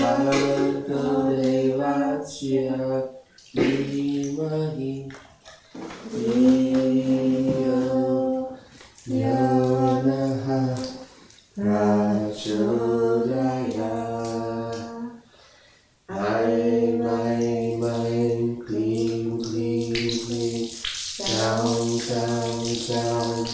Bhagavadevasya Dhimahi Dhiyo Yonaha Prachodayat. Aim, aim, aim, clean, clean, clean. Down, down, down.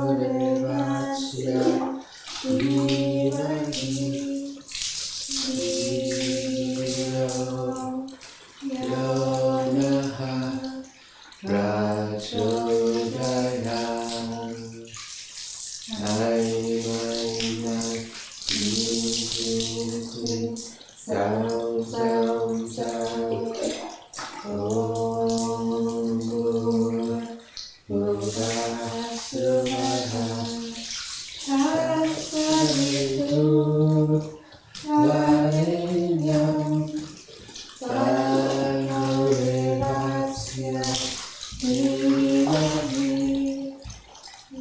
Om Bhuvasuvaha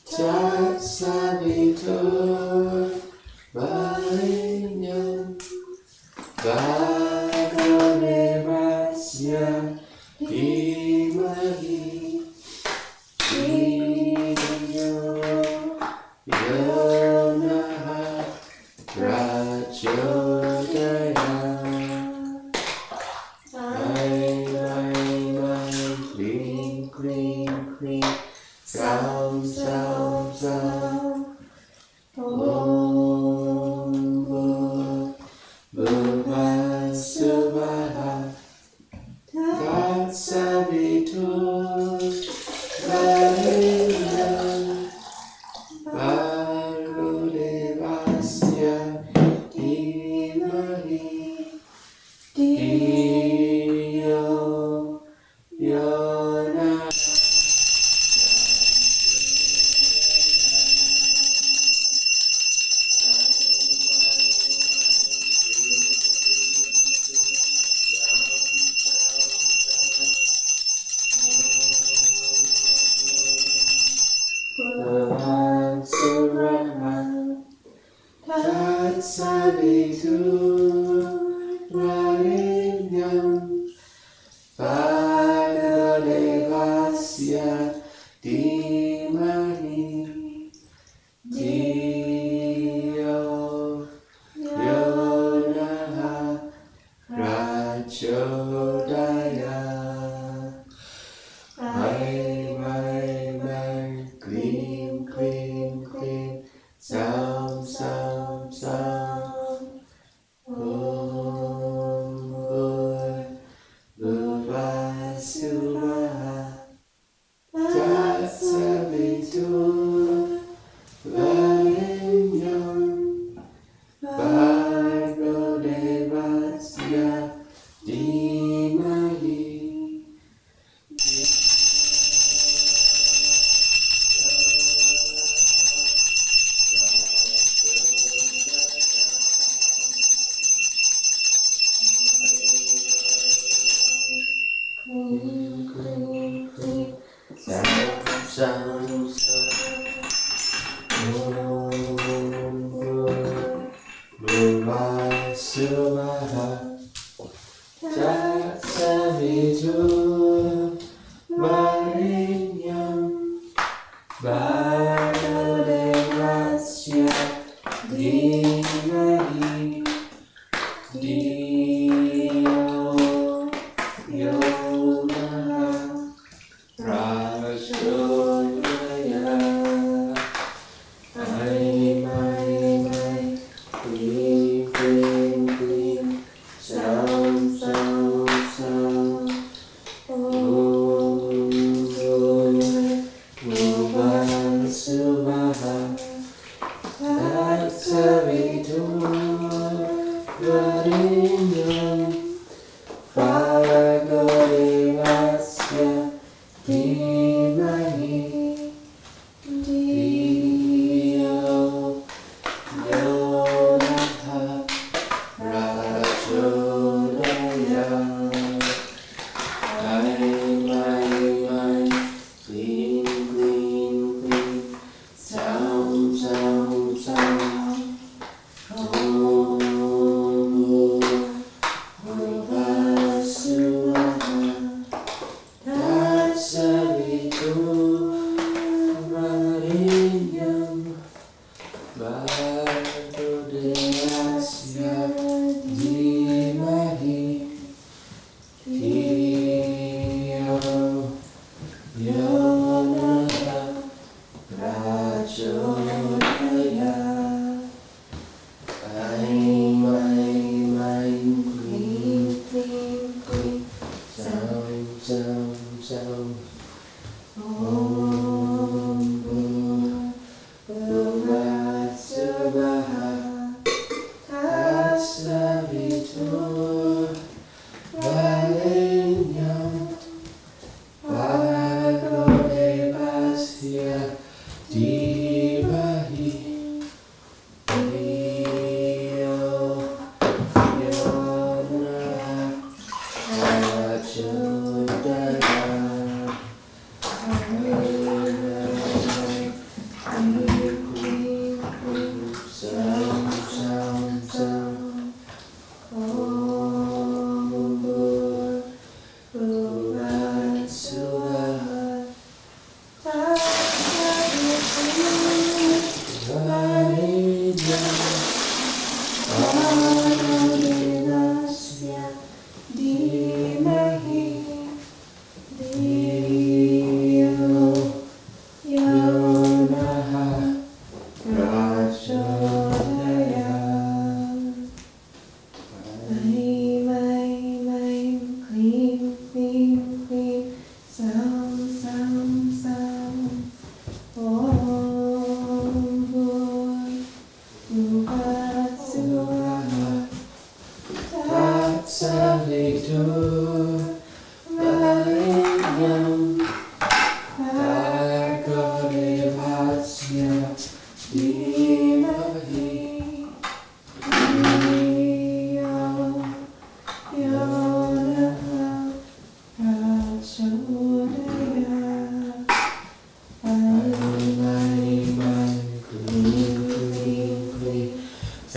Tatsavitur Varenyam Bhagavadevasya Dhimahi Dhiyo Yonaha Prachodayat. Tatsavitu Varenyam Bhargo Devasya Dhimahi Dhiyo Yonaha Prachodaya Mai Klim Klim Klim Sam Sam Sam Om Bhuvasuvah Tatsavitu Varenyam Bhargo Devasya Dhimahi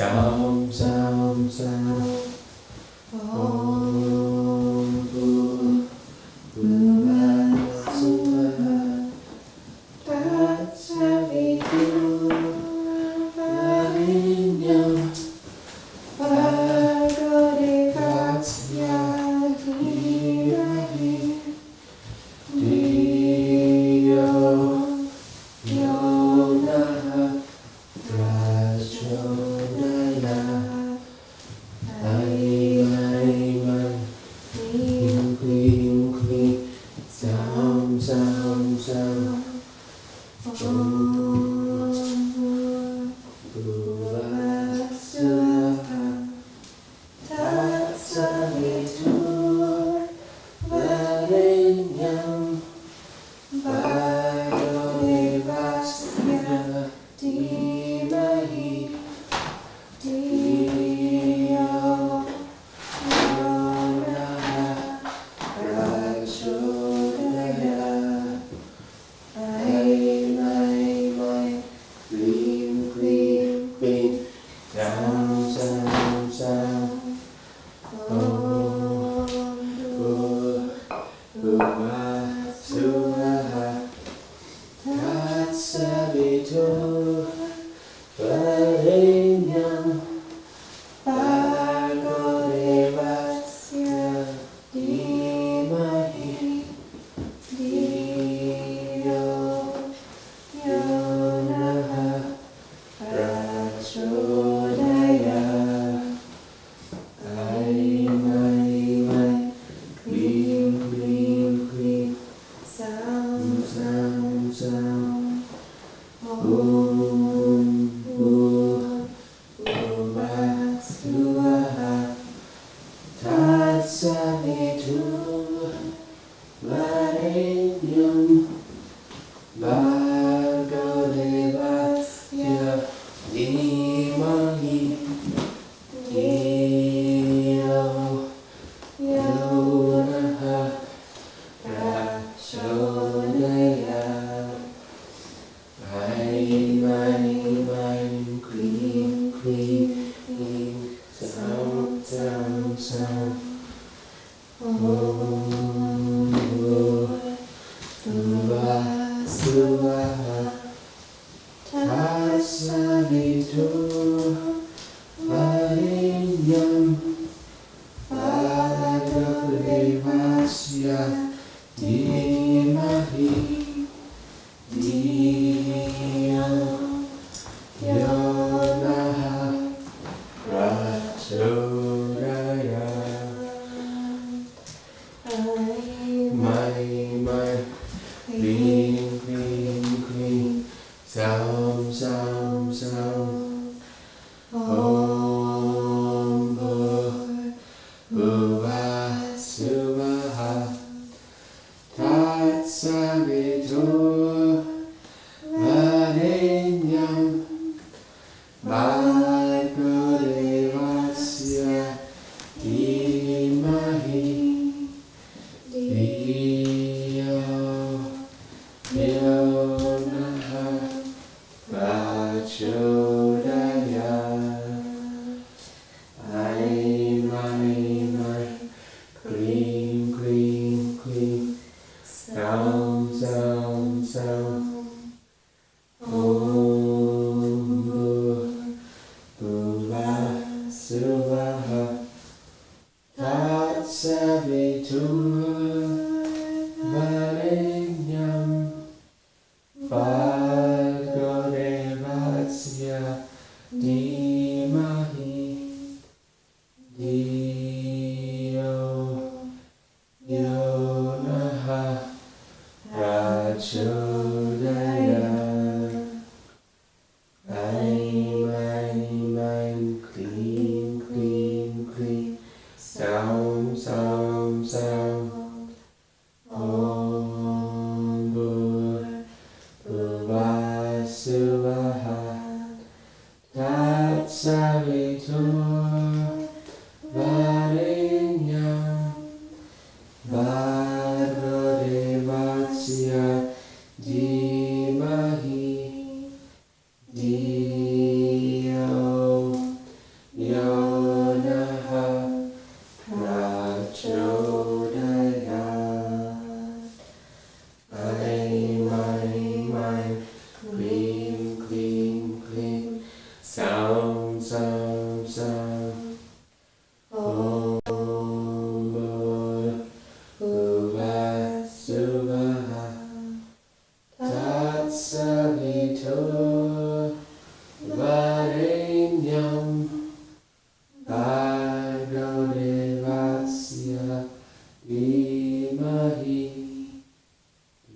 Down. Sam Sam.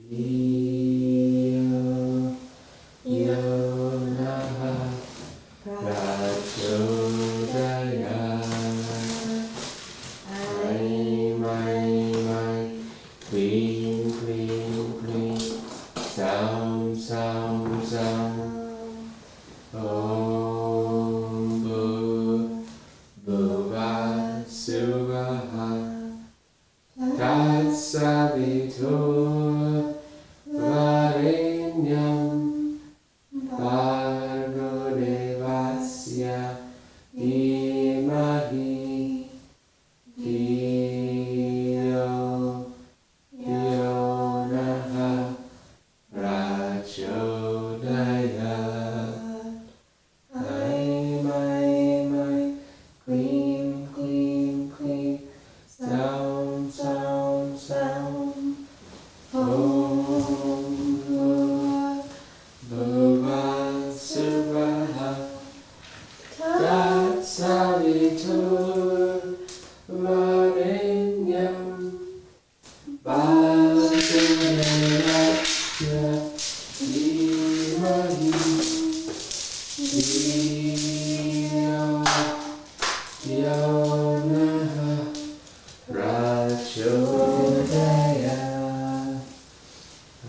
Iyo Yonaha Prachodaya Mai Clean Sound Om Bhuva Suvaha Tatsavitu Varenyam Bhargo Devasya Dhimahi Dhiyo Yonaha Prachodayat. Mai Clean Sound Om Bhuva Suvaha Tatsavitu Varenyam Bhargo Devasya Dhimahi Dhiyo Yonaha Prachodayat.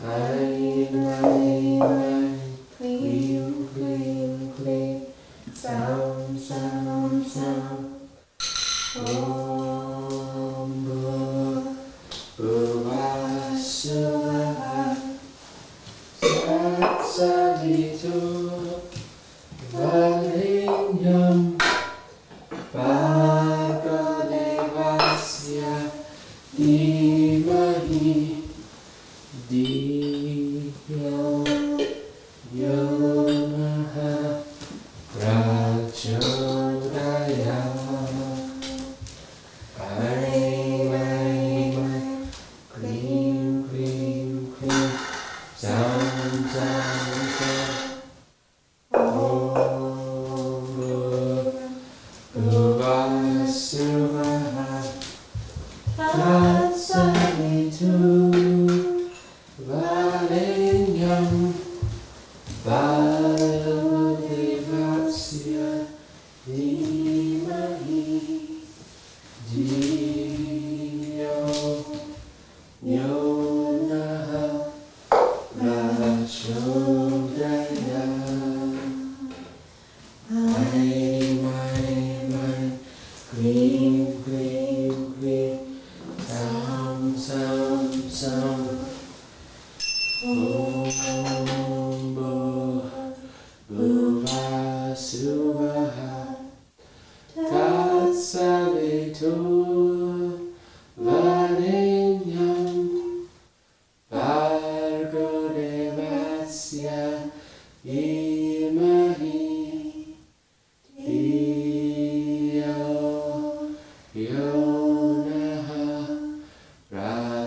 Mai Clean Sound Om Bhuva Suvaha Tatsavitu Varenyam Bhargo Devasya Dhimahi Dhiyo Yonaha Prachodayat. Mai Clean Sound Om Bhuva Suvaha Tatsavitu Varenyam Bhargo Devasya Dhimahi Dhiyo Yonaha Prachodayat. Mai Clean Sound Om Bhuva Suvaha Tatsavitu Varenyam Bhargo Devasya Dhimahi Dhiyo Yonaha Prachodayat.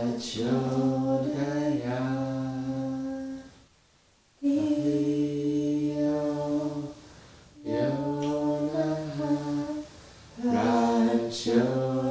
Dhiyo Yonaha Prachodayat.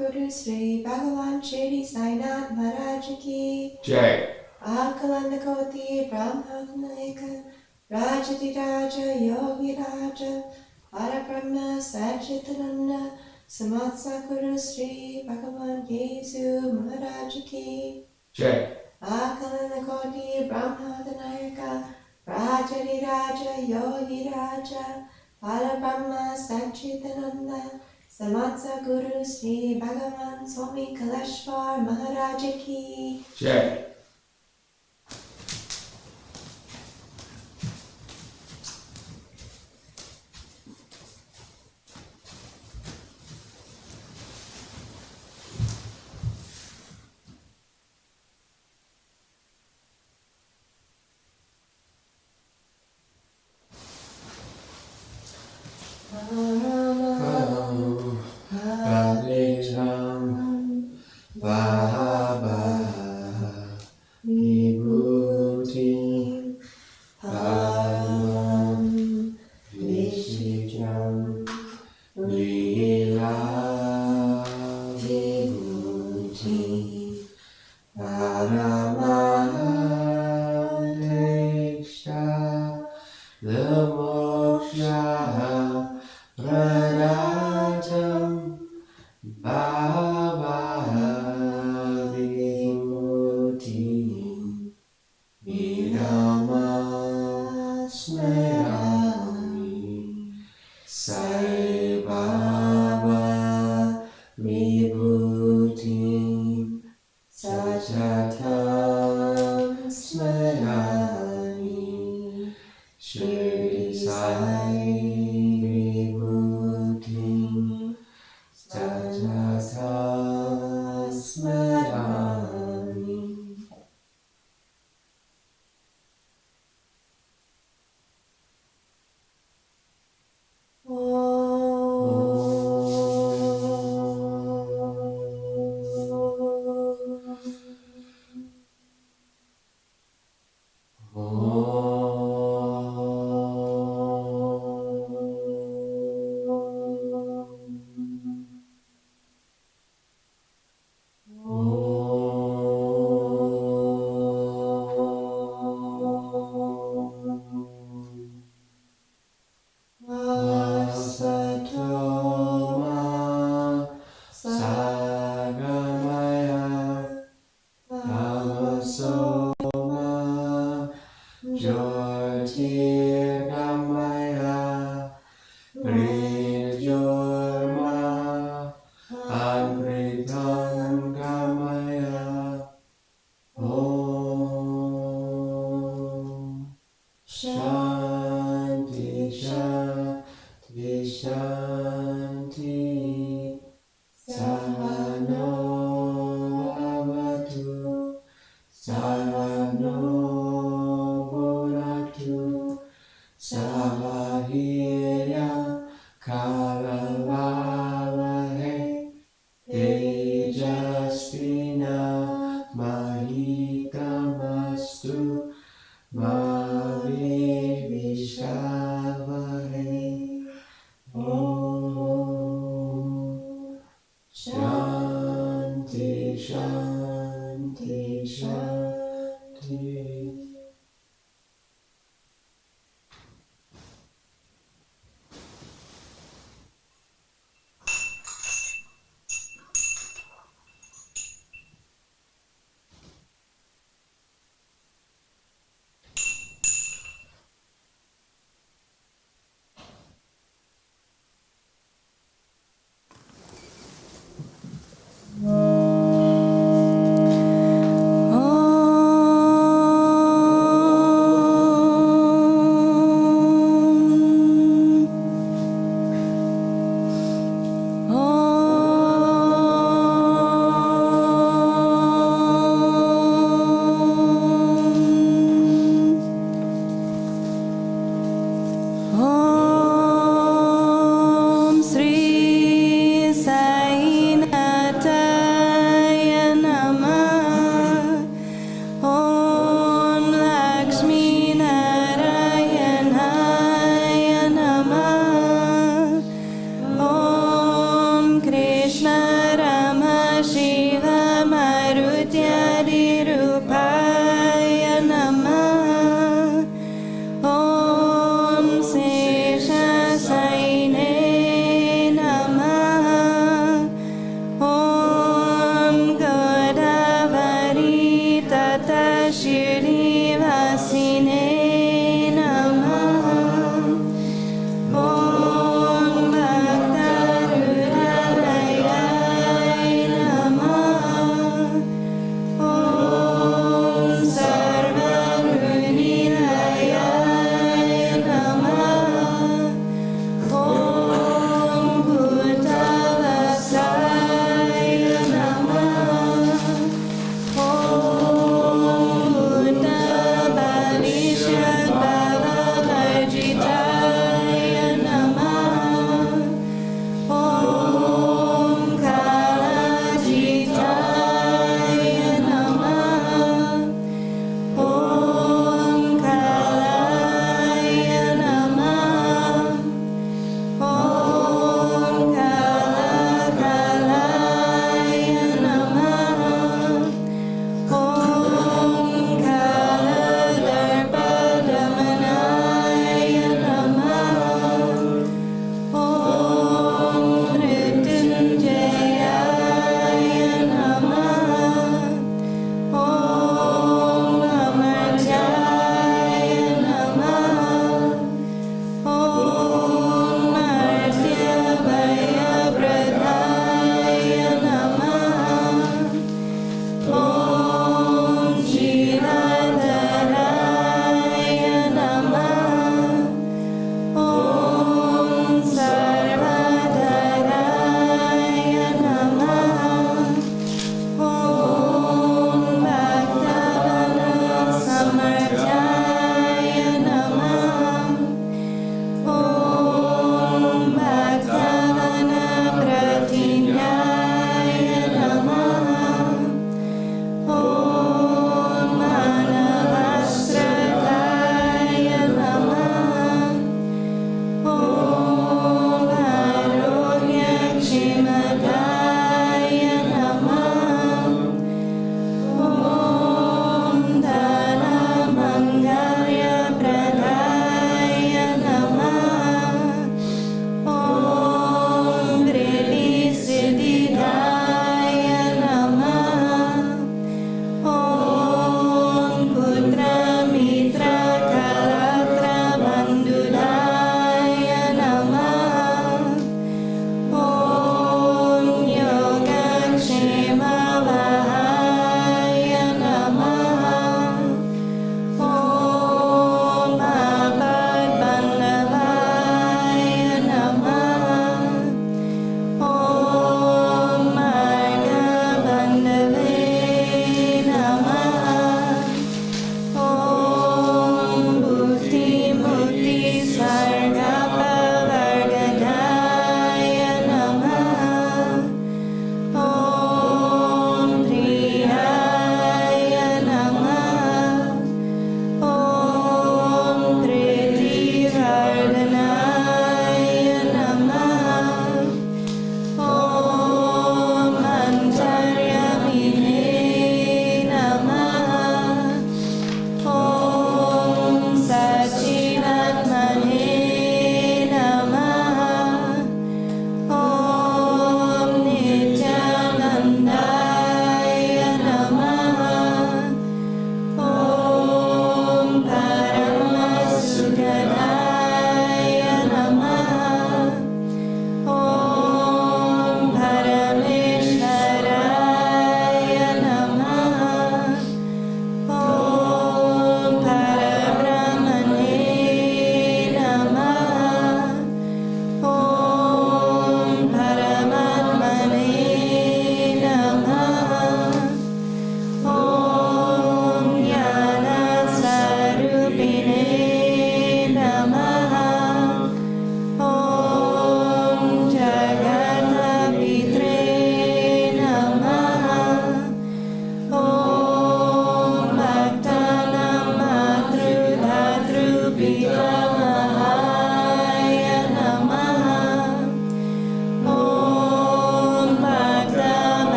Guru Sri Bhagavan Shirdi Sai Maharaj Ki Jai. Akalandakoti Brahmanayaka Rajadiraja Yogi Raja Parabrahma Satchitananda Samatsa Guru Sri Bhagavan Yesu Maharaj Ki Jai. Akalandakoti Brahmanayaka Rajadiraja Yogi Raja Parabrahma Satchitananda Samatsa Guru Sri Bhagavan Swami Kalashwar Maharaj Ki Jai. Sai Baba Vibhuti Sachatam Smarami Shirdi vibhutim tatata smarami. Asatoma sagamaya tamasoma jyotirgamaya mrityurma amritam gamaya. Om Shanti Shanti Shanti Sahano Bhavatu Sahano Bhunaktu Sahahiryam Karavavahe Tejasvina Mahitamastu Ma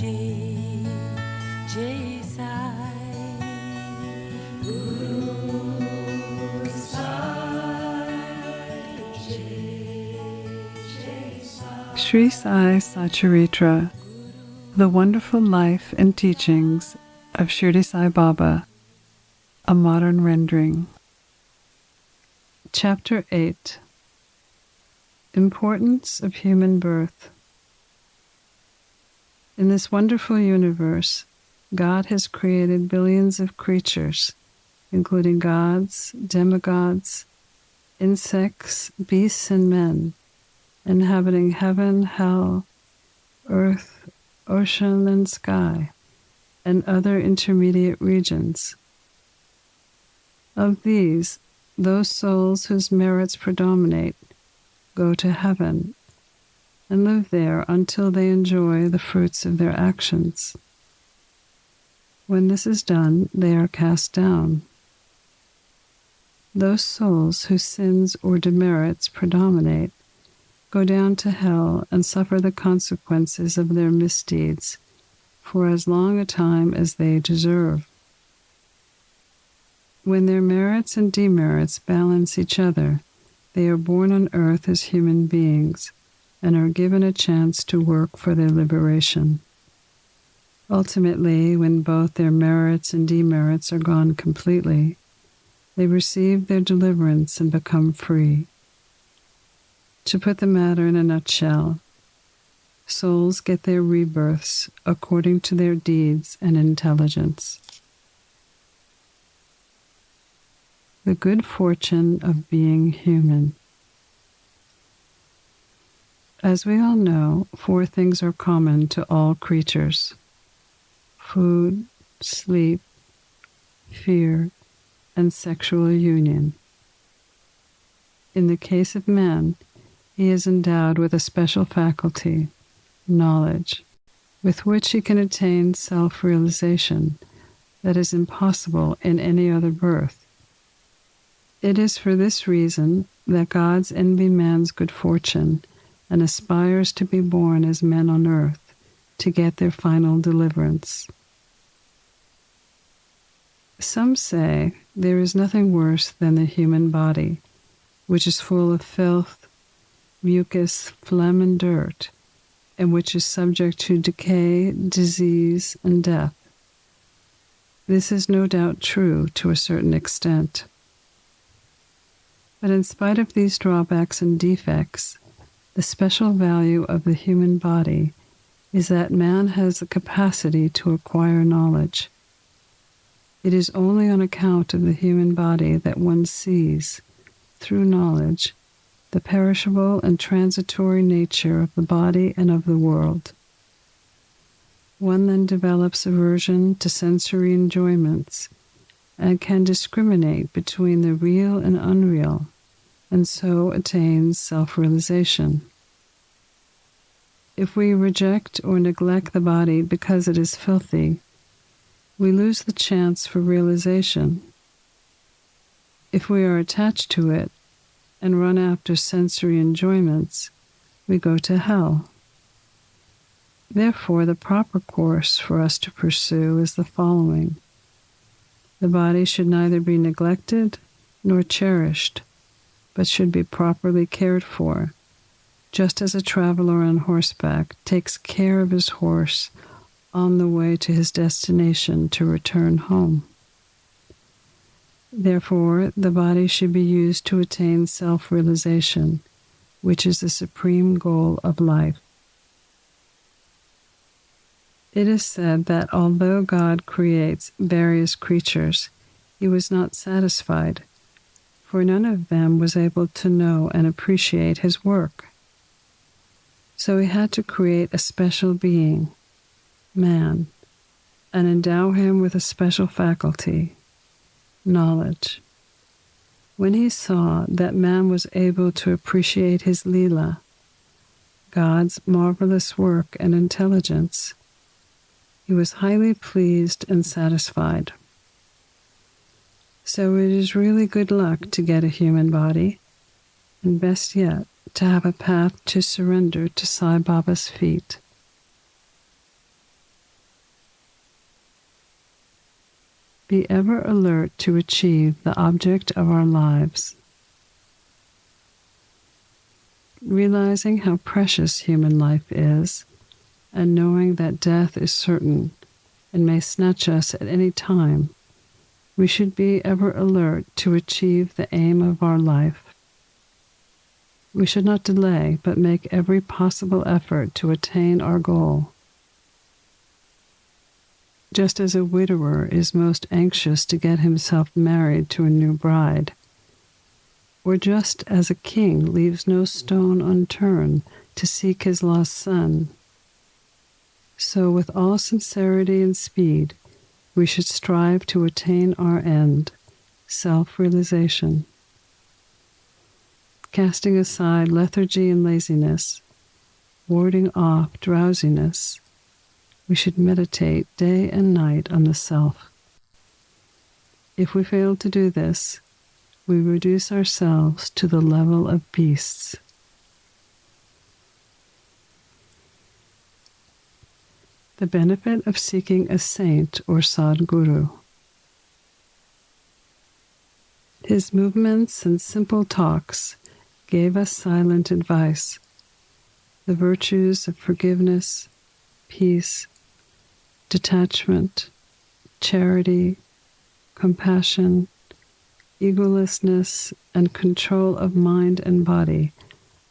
Jai Jai Sai. Guru Sai Jai Jai Sai. Sri Sai Satcharitra, The Wonderful Life and Teachings of Shirdi Sai Baba, a modern rendering. Chapter 8. Importance of Human Birth. In this wonderful universe, God has created billions of creatures, including gods, demigods, insects, beasts, and men, inhabiting heaven, hell, earth, ocean, and sky, and other intermediate regions. Of these, those souls whose merits predominate go to heaven and live there until they enjoy the fruits of their actions. When this is done, they are cast down. Those souls whose sins or demerits predominate go down to hell and suffer the consequences of their misdeeds for as long a time as they deserve. When their merits and demerits balance each other, they are born on earth as human beings and are given a chance to work for their liberation. Ultimately, when both their merits and demerits are gone completely, they receive their deliverance and become free. To put the matter in a nutshell, souls get their rebirths according to their deeds and intelligence. The good fortune of being human. As we all know, 4 things are common to all creatures: food, sleep, fear, and sexual union. In the case of man, he is endowed with a special faculty, knowledge, with which he can attain self-realization that is impossible in any other birth. It is for this reason that gods envy man's good fortune and aspires to be born as men on earth to get their final deliverance. Some say there is nothing worse than the human body, which is full of filth, mucus, phlegm, and dirt, and which is subject to decay, disease, and death. This is no doubt true to a certain extent. But in spite of these drawbacks and defects, the special value of the human body is that man has the capacity to acquire knowledge. It is only on account of the human body that one sees, through knowledge, the perishable and transitory nature of the body and of the world. One then develops aversion to sensory enjoyments and can discriminate between the real and unreal, and so attains self-realization. If we reject or neglect the body because it is filthy, we lose the chance for realization. If we are attached to it and run after sensory enjoyments, we go to hell. Therefore, the proper course for us to pursue is the following. The body should neither be neglected nor cherished, but should be properly cared for, just as a traveler on horseback takes care of his horse on the way to his destination to return home. Therefore, the body should be used to attain self-realization, which is the supreme goal of life. It is said that although God creates various creatures, he was not satisfied, for none of them was able to know and appreciate his work. So he had to create a special being, man, and endow him with a special faculty, knowledge. When he saw that man was able to appreciate his Leela, God's marvelous work and intelligence, he was highly pleased and satisfied. So it is really good luck to get a human body, and best yet, to have a path to surrender to Sai Baba's feet. be ever alert to achieve the object of our lives. Realizing how precious human life is, and knowing that death is certain and may snatch us at any time, we should be ever alert to achieve the aim of our life. We should not delay, but make every possible effort to attain our goal. Just as a widower is most anxious to get himself married to a new bride, or just as a king leaves no stone unturned to seek his lost son, so with all sincerity and speed, we should strive to attain our end, self-realization. Casting aside lethargy and laziness, warding off drowsiness, we should meditate day and night on the self. If we fail to do this, we reduce ourselves to the level of beasts. The benefit of seeking a saint or Sadguru. His movements and simple talks gave us silent advice, the virtues of forgiveness, peace, detachment, charity, compassion, egolessness, and control of mind and body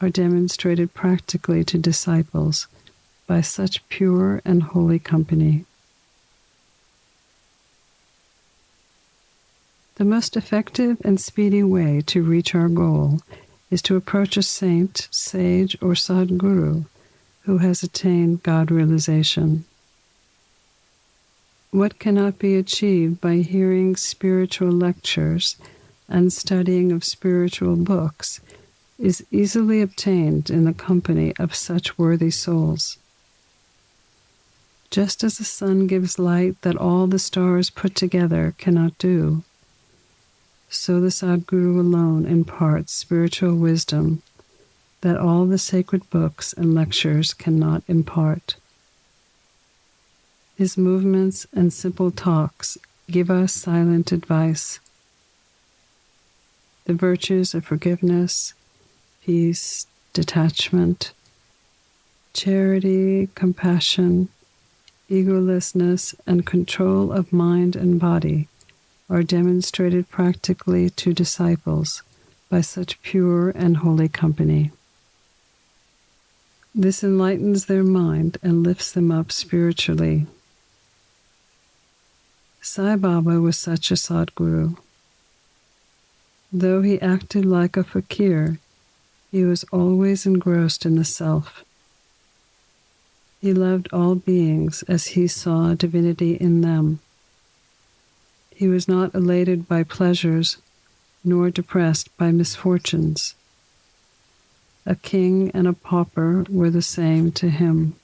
are demonstrated practically to disciples by such pure and holy company. The most effective and speedy way to reach our goal is to approach a saint, sage, or Sadguru who has attained God realization. What cannot be achieved by hearing spiritual lectures and studying of spiritual books is easily obtained in the company of such worthy souls. Just as the sun gives light that all the stars put together cannot do, so the Sadguru alone imparts spiritual wisdom that all the sacred books and lectures cannot impart. His movements and simple talks give us silent advice. The virtues of forgiveness, peace, detachment, charity, compassion, egolessness, and control of mind and body are demonstrated practically to disciples by such pure and holy company. This enlightens their mind and lifts them up spiritually. Sai Baba was such a Sadguru. Though he acted like a fakir, he was always engrossed in the self. He loved all beings as he saw divinity in them. He was not elated by pleasures, nor depressed by misfortunes. A king and a pauper were the same to him.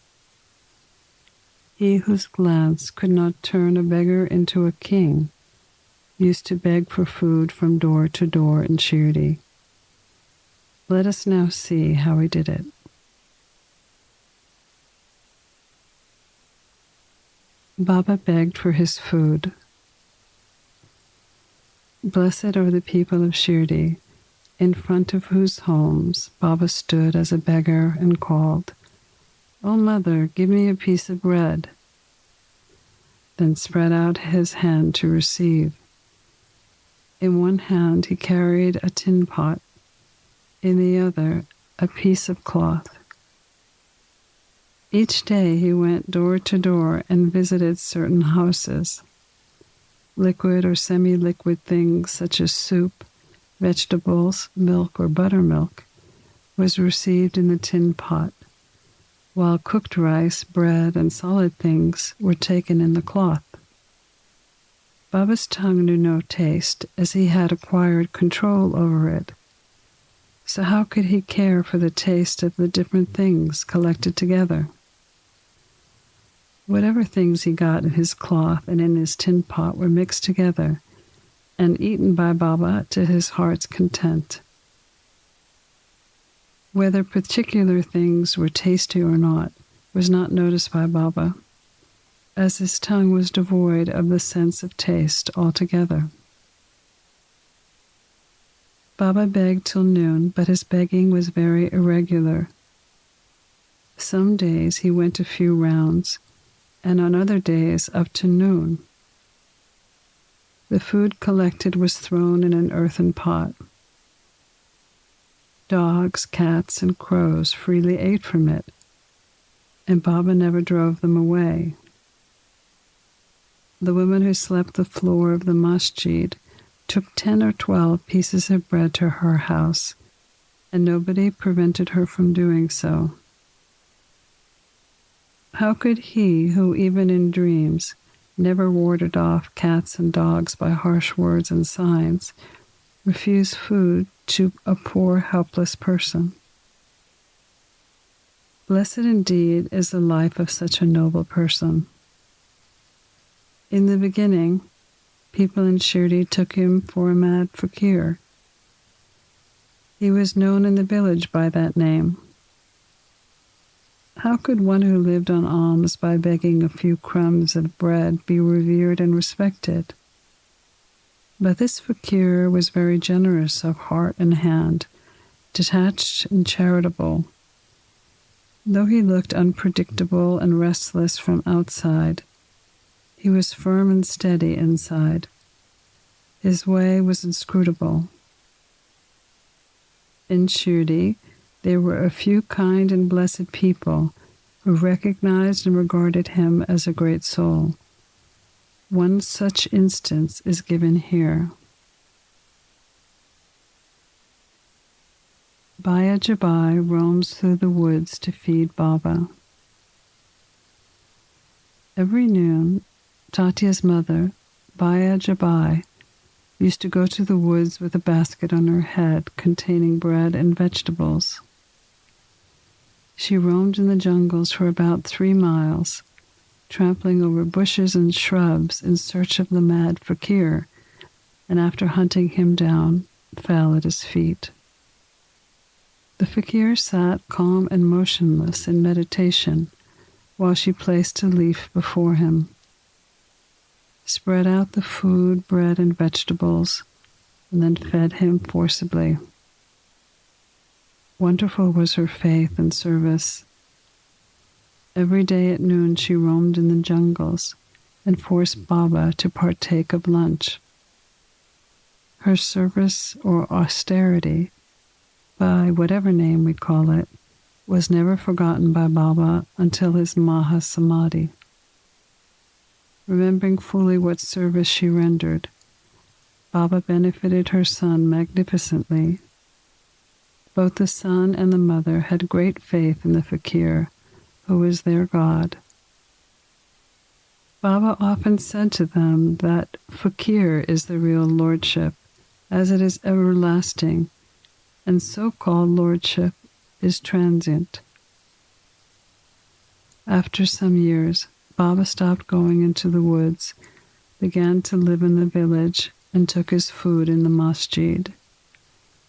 He whose glance could not turn a beggar into a king used to beg for food from door to door in Shirdi. Let us now see how he did it. Baba begged for his food. Blessed are the people of Shirdi, in front of whose homes Baba stood as a beggar and called, "O Mother, give me a piece of bread," then spread out his hand to receive. In one hand he carried a tin pot, in the other a piece of cloth. Each day he went door to door and visited certain houses. Liquid or semi-liquid things such as soup, vegetables, milk or buttermilk was received in the tin pot, while cooked rice, bread, and solid things were taken in the cloth. Baba's tongue knew no taste, as he had acquired control over it. So how could he care for the taste of the different things collected together? Whatever things he got in his cloth and in his tin pot were mixed together and eaten by Baba to his heart's content. Whether particular things were tasty or not was not noticed by Baba. as his tongue was devoid of the sense of taste altogether. Baba begged till noon, but his begging was very irregular. Some days he went a few rounds, and on other days up to noon. The food collected was thrown in an earthen pot. Dogs, cats, and crows freely ate from it, and Baba never drove them away. The woman who slept the floor of the masjid took 10 or 12 pieces of bread to her house, and nobody prevented her from doing so. How could he, who even in dreams never warded off cats and dogs by harsh words and signs, refuse food to a poor, helpless person? Blessed indeed is the life of such a noble person. In the beginning, people in Shirdi took him for a mad fakir. He was known in the village by that name. How could one who lived on alms by begging a few crumbs of bread be revered and respected? But this fakir was very generous of heart and hand, detached and charitable. Though he looked unpredictable and restless from outside, he was firm and steady inside. His way was inscrutable. In Shirdi, there were a few kind and blessed people who recognized and regarded him as a great soul. One such instance is given here. Baya Jabai roams through the woods to feed Baba. Every noon, Tatya's mother, Baya Jabai, used to go to the woods with a basket on her head containing bread and vegetables. She roamed in the jungles for about 3 miles, trampling over bushes and shrubs in search of the mad fakir, and after hunting him down, fell at his feet. The fakir sat calm and motionless in meditation while she placed a leaf before him, spread out the food, bread, and vegetables, and then fed him forcibly. Wonderful was her faith and service. Every day at noon she roamed in the jungles and forced Baba to partake of lunch. Her service or austerity, by whatever name we call it, was never forgotten by Baba until his Maha Samadhi. Remembering fully what service she rendered, Baba benefited her son magnificently. Both the son and the mother had great faith in the fakir, who was their God. Baba often said to them that fakir is the real lordship, as it is everlasting, and so-called lordship is transient. After some years, Baba stopped going into the woods, began to live in the village, and took his food in the masjid.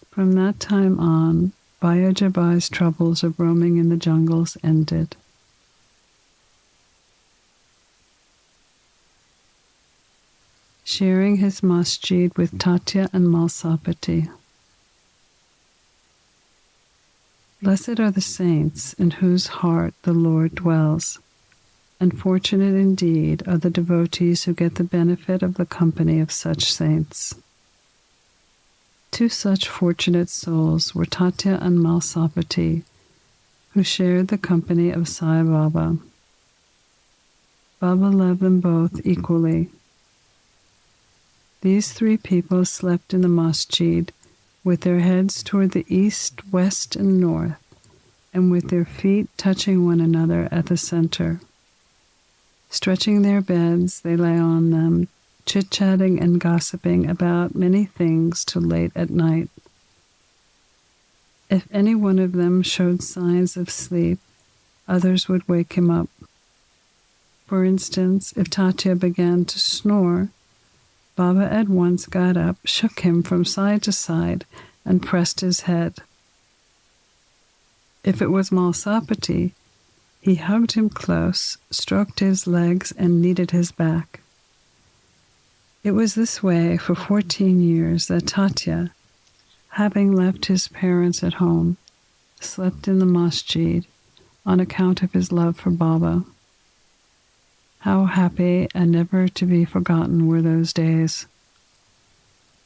From that time on, Baya Jabai's troubles of roaming in the jungles ended. Sharing his masjid with Tatya and Malsapati. Blessed are the saints in whose heart the Lord dwells, and fortunate indeed are the devotees who get the benefit of the company of such saints. 2 such fortunate souls were Tatya and Malsapati, who shared the company of Sai Baba. Baba loved them both equally. These 3 people slept in the masjid with their heads toward the east, west, and north, and with their feet touching one another at the center. Stretching their beds, they lay on them, chit-chatting and gossiping about many things till late at night. If any one of them showed signs of sleep, others would wake him up. For instance, if Tatya began to snore, Baba at once got up, shook him from side to side, and pressed his head. If it was Malsapati, He hugged him close, stroked his legs, and kneaded his back. It was this way for 14 years that Tatya, having left his parents at home, slept in the masjid on account of his love for Baba. How happy and never to be forgotten were those days.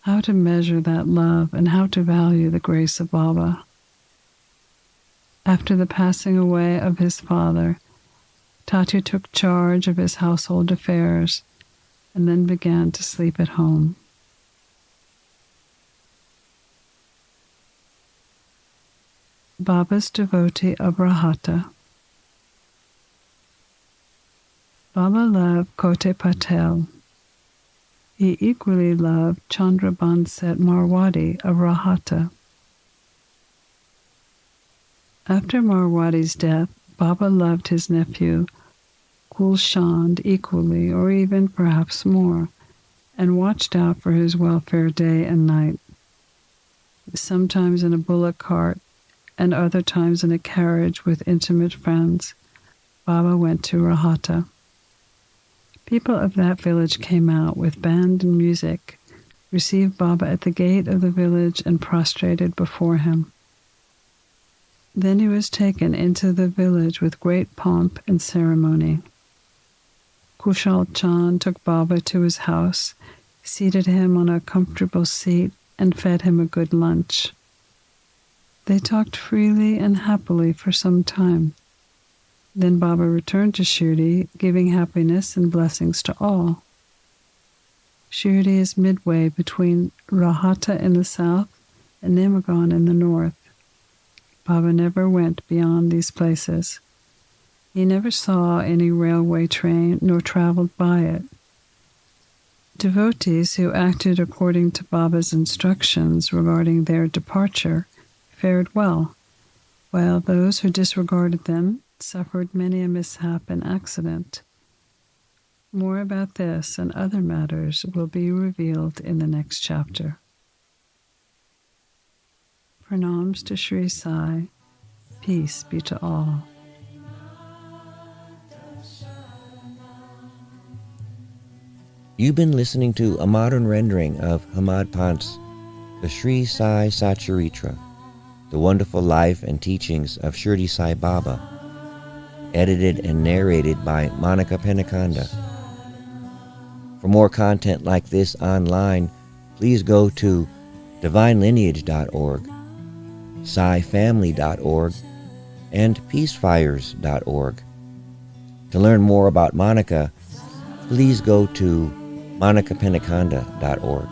How to measure that love and how to value the grace of Baba. After the passing away of his father, Tatya took charge of his household affairs and then began to sleep at home. Baba's devotee of Rahata. Baba loved Kote Patel. He equally loved Chandra Banset Marwadi of Rahata. After Marwadi's death, Baba loved his nephew Gulshand equally, or even perhaps more, and watched out for his welfare day and night. Sometimes in a bullock cart, and other times in a carriage with intimate friends, Baba went to Rahata. People of that village came out with band and music, received Baba at the gate of the village, and prostrated before him. Then he was taken into the village with great pomp and ceremony. Kushal Chand took Baba to his house, seated him on a comfortable seat, and fed him a good lunch. They talked freely and happily for some time. Then Baba returned to Shirdi, giving happiness and blessings to all. Shirdi is midway between Rahata in the south and Nemagan in the north. Baba never went beyond these places. He never saw any railway train nor traveled by it. Devotees who acted according to Baba's instructions regarding their departure fared well, while those who disregarded them suffered many a mishap and accident. More about this and other matters will be revealed in the next chapter. Pranams to Sri Sai. Peace be to all. You've been listening to a modern rendering of Hamad Pant's The Sri Sai Satcharitra, the wonderful life and teachings of Shirdi Sai Baba, edited and narrated by Monica Penacanda. For more content like this online, please go to divinelineage.org, SaiFamily.org, and peacefires.org. To learn more about Monica, please go to monicapenacanda.org.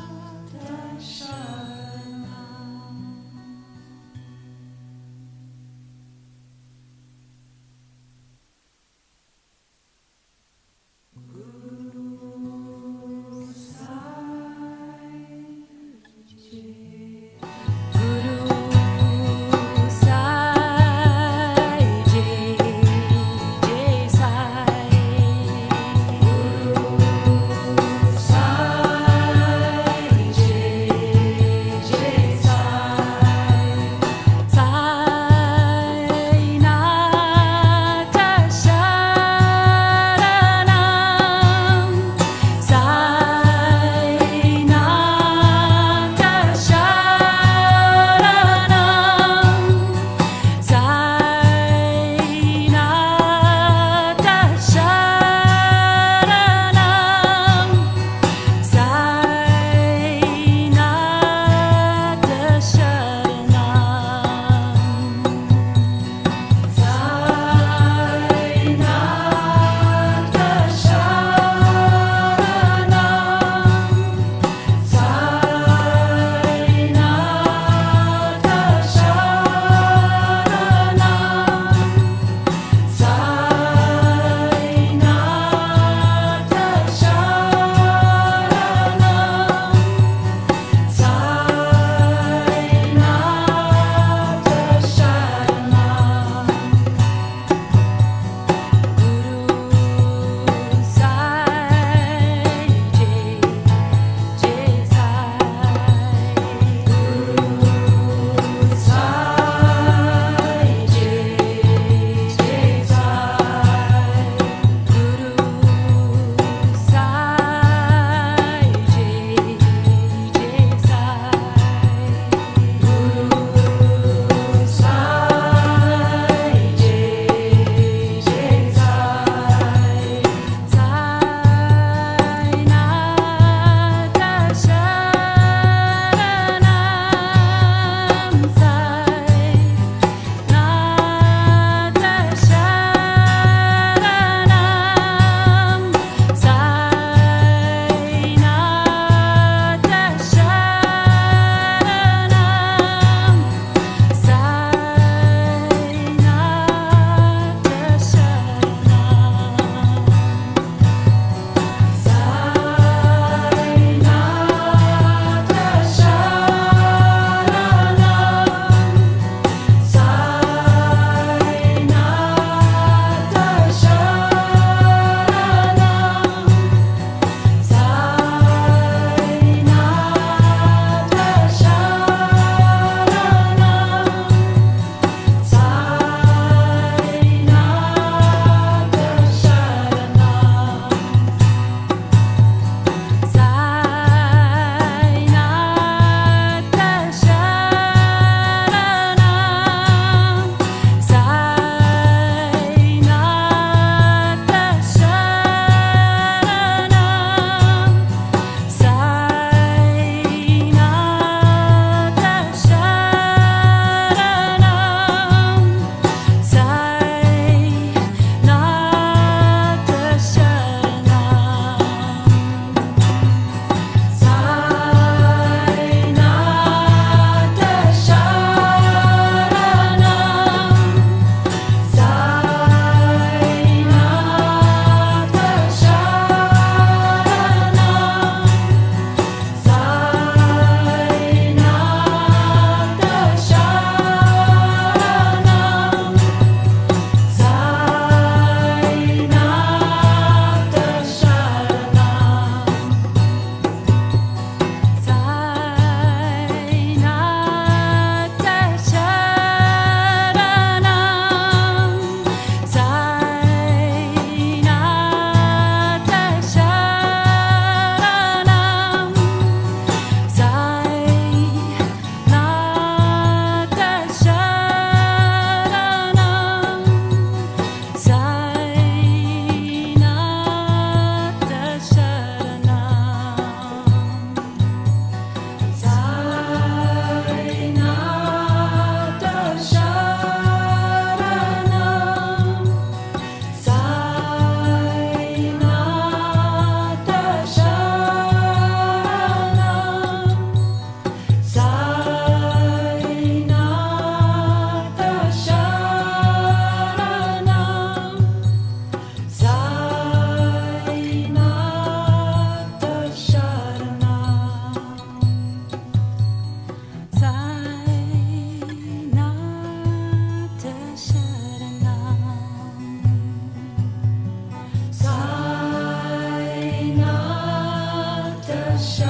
Shine.